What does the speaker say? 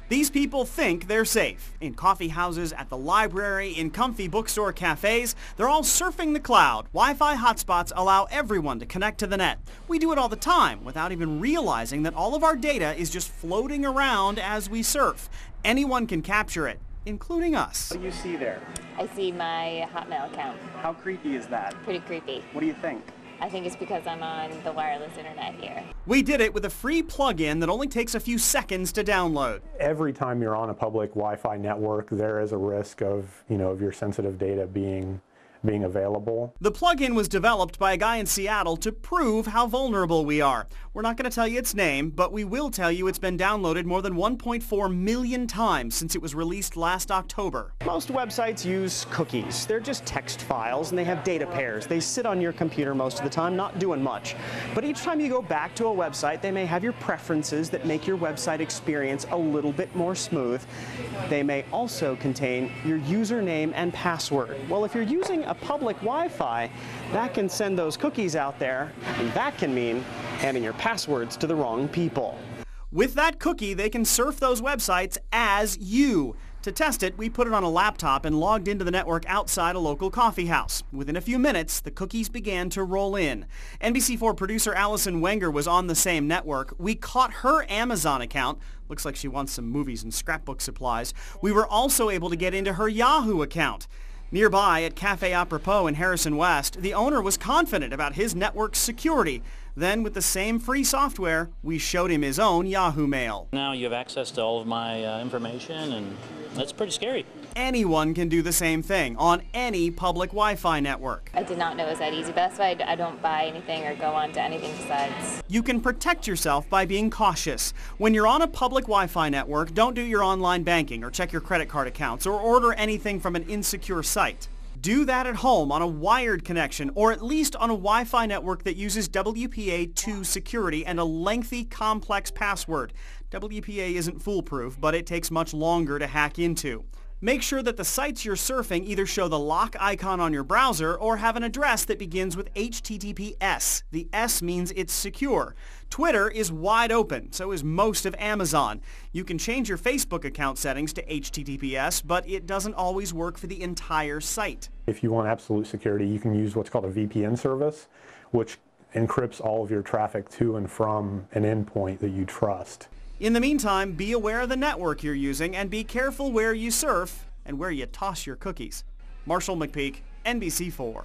These people think they're safe. In coffee houses, at the library, in comfy bookstore cafes, they're all surfing the cloud. Wi-Fi hotspots allow everyone to connect to the net. We do it all the time without even realizing that all of our data is just floating around as we surf. Anyone can capture it, including us. What do you see there? I see my Hotmail account. How creepy is that? Pretty creepy. What do you think? I think it's because I'm on the wireless internet here. We did it with a free plug-in that only takes a few seconds to download. Every time you're on a public Wi-Fi network, there is a risk of, of your sensitive data being available. The plugin was developed by a guy in Seattle to prove how vulnerable we are. We're not going to tell you its name, but we will tell you it's been downloaded more than 1.4 million times since it was released last October. Most websites use cookies. They're just text files and they have data pairs. They sit on your computer most of the time, not doing much. But each time you go back to a website, they may have your preferences that make your website experience a little bit more smooth. They may also contain your username and password. Well, if you're using a public Wi-Fi, that can send those cookies out there, and that can mean handing your passwords to the wrong people. With that cookie, they can surf those websites as you. To test it, we put it on a laptop and logged into the network outside a local coffee house. Within a few minutes, the cookies began to roll in. NBC4 producer Allison Wenger was on the same network. We caught her Amazon account. Looks like she wants some movies and scrapbook supplies. We were also able to get into her Yahoo account. Nearby at Cafe Apropos in Harrison West, the owner was confident about his network's security. Then, with the same free software, we showed him his own Yahoo Mail. Now you have access to all of my information, and that's pretty scary. Anyone can do the same thing on any public Wi-Fi network. I did not know it was that easy, but that's why I don't buy anything or go on to anything besides. You can protect yourself by being cautious. When you're on a public Wi-Fi network, don't do your online banking or check your credit card accounts or order anything from an insecure site. Do that at home on a wired connection or at least on a Wi-Fi network that uses WPA2 security and a lengthy, complex password. WPA isn't foolproof, but it takes much longer to hack into. Make sure that the sites you're surfing either show the lock icon on your browser or have an address that begins with HTTPS. The S means it's secure. Twitter is wide open, so is most of Amazon. You can change your Facebook account settings to HTTPS, but it doesn't always work for the entire site. If you want absolute security, you can use what's called a VPN service, which encrypts all of your traffic to and from an endpoint that you trust. In the meantime, be aware of the network you're using and be careful where you surf and where you toss your cookies. Marshall McPeak, NBC4.